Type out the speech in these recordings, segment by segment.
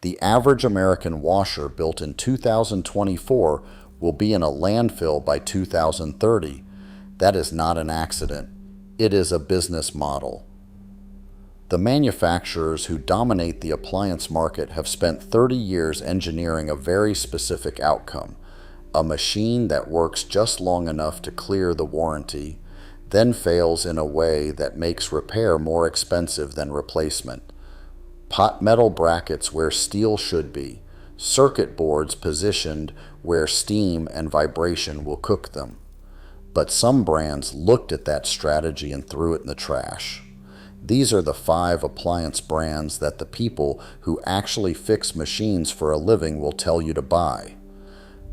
The average American washer built in 2024 will be in a landfill by 2030. That is not an accident. It is a business model. The manufacturers who dominate the appliance market have spent 30 years engineering a very specific outcome, a machine that works just long enough to clear the warranty, then fails in a way that makes repair more expensive than replacement. Pot metal brackets where steel should be, circuit boards positioned where steam and vibration will cook them. But some brands looked at that strategy and threw it in the trash. These are the 5 appliance brands that the people who actually fix machines for a living will tell you to buy.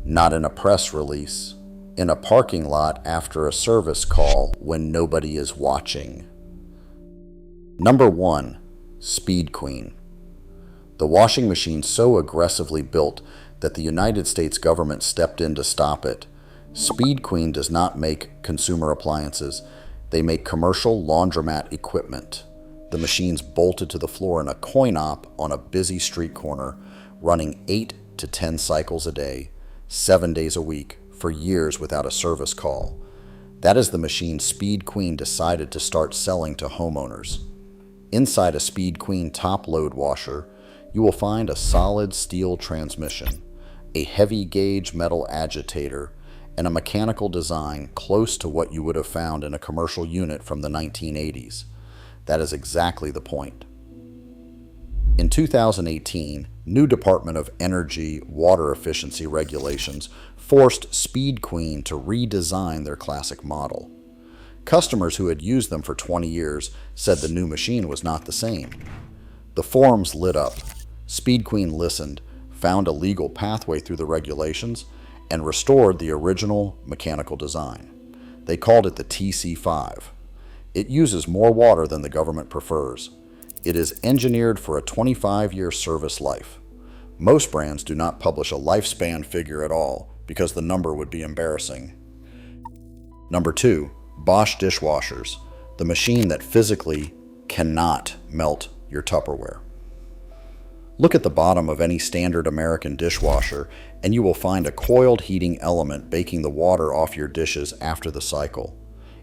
Not in a press release, in a parking lot after a service call when nobody is watching. Number 1. Speed Queen. The washing machine so aggressively built that the United States government stepped in to stop it. Speed Queen does not make consumer appliances. They make commercial laundromat equipment. The machine's bolted to the floor in a coin-op on a busy street corner, running 8 to 10 cycles a day, 7 days a week, for years without a service call. That is the machine Speed Queen decided to start selling to homeowners. Inside a Speed Queen top-load washer, you will find a solid steel transmission, a heavy-gauge metal agitator, and a mechanical design close to what you would have found in a commercial unit from the 1980s. That is exactly the point. In 2018, new Department of Energy water efficiency regulations forced Speed Queen to redesign their classic model. Customers who had used them for 20 years said the new machine was not the same. The forums lit up. Speed Queen listened, found a legal pathway through the regulations, and restored the original mechanical design. They called it the TC5. It uses more water than the government prefers. It is engineered for a 25-year service life. Most brands do not publish a lifespan figure at all because the number would be embarrassing. Number 2, Bosch dishwashers, the machine that physically cannot melt your Tupperware. Look at the bottom of any standard American dishwasher and you will find a coiled heating element baking the water off your dishes after the cycle.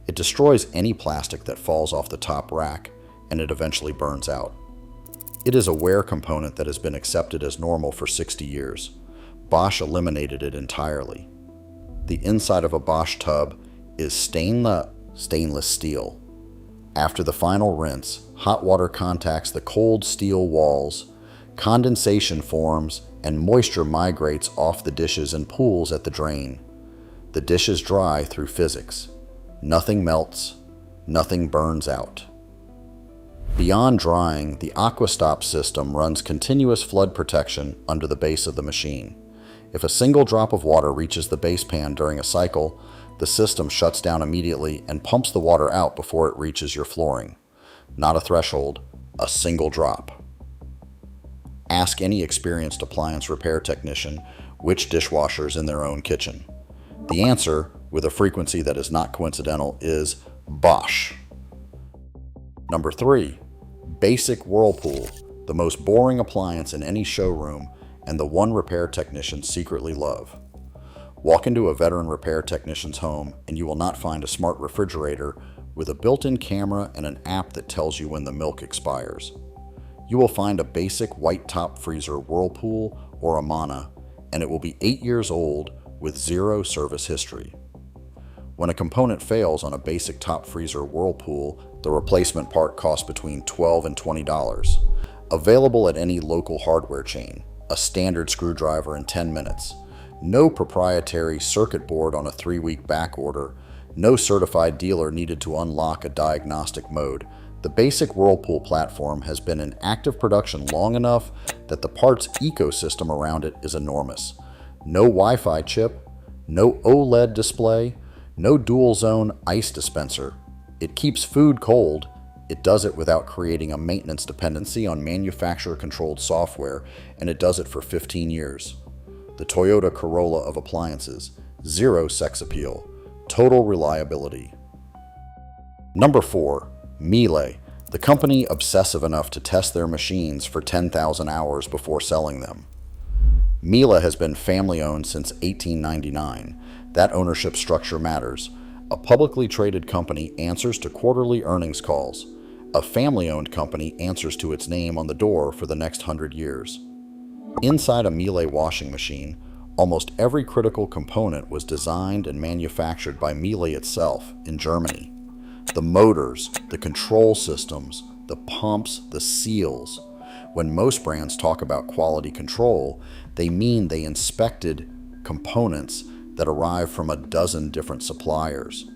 It destroys any plastic that falls off the top rack and it eventually burns out. It is a wear component that has been accepted as normal for 60 years. Bosch eliminated it entirely. The inside of a Bosch tub is stainless steel. After the final rinse, hot water contacts the cold steel walls, condensation forms, and moisture migrates off the dishes and pools at the drain. The dishes dry through physics. Nothing melts, nothing burns out. Beyond drying, the AquaStop system runs continuous flood protection under the base of the machine. If a single drop of water reaches the base pan during a cycle, the system shuts down immediately and pumps the water out before it reaches your flooring. Not a threshold, a single drop. Ask any experienced appliance repair technician which dishwasher is in their own kitchen. The answer, with a frequency that is not coincidental, is Bosch. Number 3, Basic Whirlpool, the most boring appliance in any showroom and the one repair technicians secretly love. Walk into a veteran repair technician's home and you will not find a smart refrigerator with a built-in camera and an app that tells you when the milk expires. You will find a basic white top freezer Whirlpool or Amana, and it will be 8 years old with 0 service history. When a component fails on a basic top freezer Whirlpool, the replacement part costs between $12 and $20. Available at any local hardware chain, a standard screwdriver in 10 minutes. No proprietary circuit board on a 3-week back order. No certified dealer needed to unlock a diagnostic mode. The basic Whirlpool platform has been in active production long enough that the parts ecosystem around it is enormous. No Wi-Fi chip, no OLED display, no dual zone ice dispenser. It keeps food cold. It does it without creating a maintenance dependency on manufacturer-controlled software, and it does it for 15 years. The Toyota Corolla of appliances. 0 sex appeal. Total reliability. Number 4. Miele, The company obsessive enough to test their machines for 10,000 hours before selling them. Miele has been family-owned since 1899. That ownership structure matters. A publicly traded company answers to quarterly earnings calls. A family-owned company answers to its name on the door for the next 100 years. Inside a Miele washing machine, almost every critical component was designed and manufactured by Miele itself in Germany. The motors, the control systems, the pumps, the seals. When most brands talk about quality control, they mean they inspected components that arrive from a dozen different suppliers.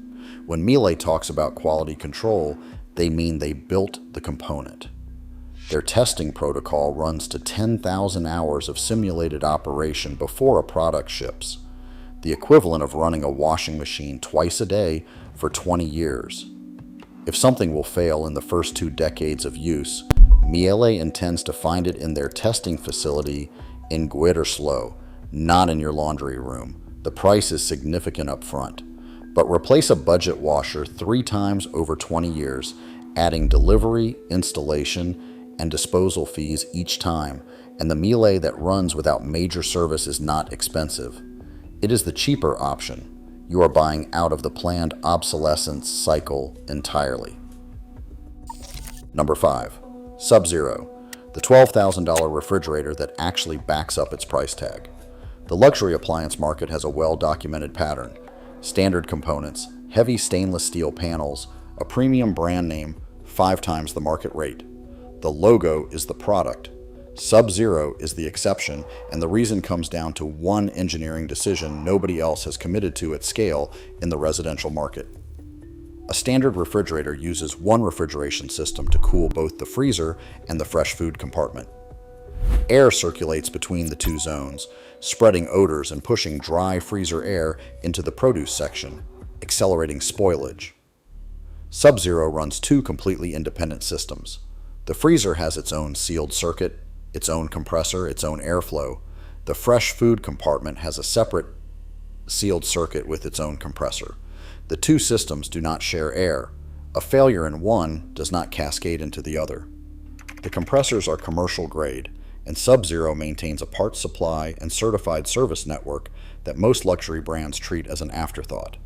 When Miele talks about quality control, they mean they built the component. Their testing protocol runs to 10,000 hours of simulated operation before a product ships, the equivalent of running a washing machine twice a day for 20 years. If something will fail in the first 2 decades of use, Miele intends to find it in their testing facility in Gütersloh, not in your laundry room. The price is significant up front. But replace a budget washer 3 times over 20 years, adding delivery, installation, and disposal fees each time, and the Miele that runs without major service is not expensive. It is the cheaper option. You are buying out of the planned obsolescence cycle entirely. Number 5. Subzero, the $12,000 refrigerator that actually backs up its price tag. The luxury appliance market has a well-documented pattern. Standard components, heavy stainless steel panels, a premium brand name, 5 times the market rate. The logo is the product. Subzero is the exception, and the reason comes down to one engineering decision nobody else has committed to at scale in the residential market. A standard refrigerator uses one refrigeration system to cool both the freezer and the fresh food compartment. Air circulates between the 2 zones, spreading odors and pushing dry freezer air into the produce section, accelerating spoilage. Subzero runs 2 completely independent systems. The freezer has its own sealed circuit, its own compressor, its own airflow. The fresh food compartment has a separate sealed circuit with its own compressor. The 2 systems do not share air. A failure in one does not cascade into the other. The compressors are commercial grade, and Subzero maintains a parts supply and certified service network that most luxury brands treat as an afterthought.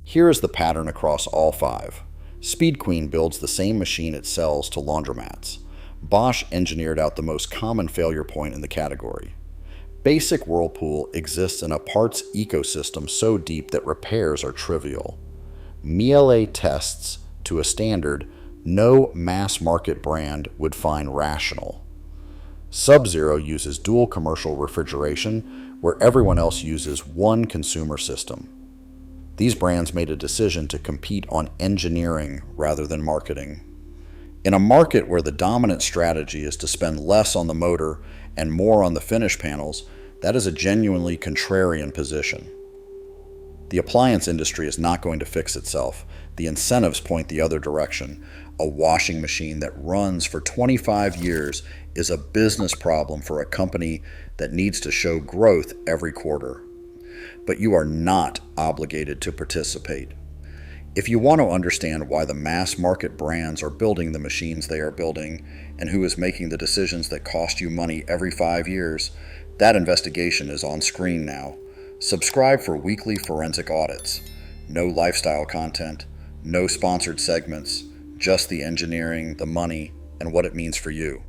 Here is the pattern across all 5. Speed Queen builds the same machine it sells to laundromats. Bosch engineered out the most common failure point in the category. Basic Whirlpool exists in a parts ecosystem so deep that repairs are trivial. Miele tests to a standard no mass market brand would find rational. Subzero uses dual commercial refrigeration, where everyone else uses one consumer system. These brands made a decision to compete on engineering rather than marketing. In a market where the dominant strategy is to spend less on the motor and more on the finish panels, that is a genuinely contrarian position. The appliance industry is not going to fix itself. The incentives point the other direction. A washing machine that runs for 25 years is a business problem for a company that needs to show growth every quarter. But you are not obligated to participate. If you want to understand why the mass market brands are building the machines they are building and who is making the decisions that cost you money every 5 years, that investigation is on screen now. Subscribe for weekly forensic audits. No lifestyle content, no sponsored segments, just the engineering, the money, and what it means for you.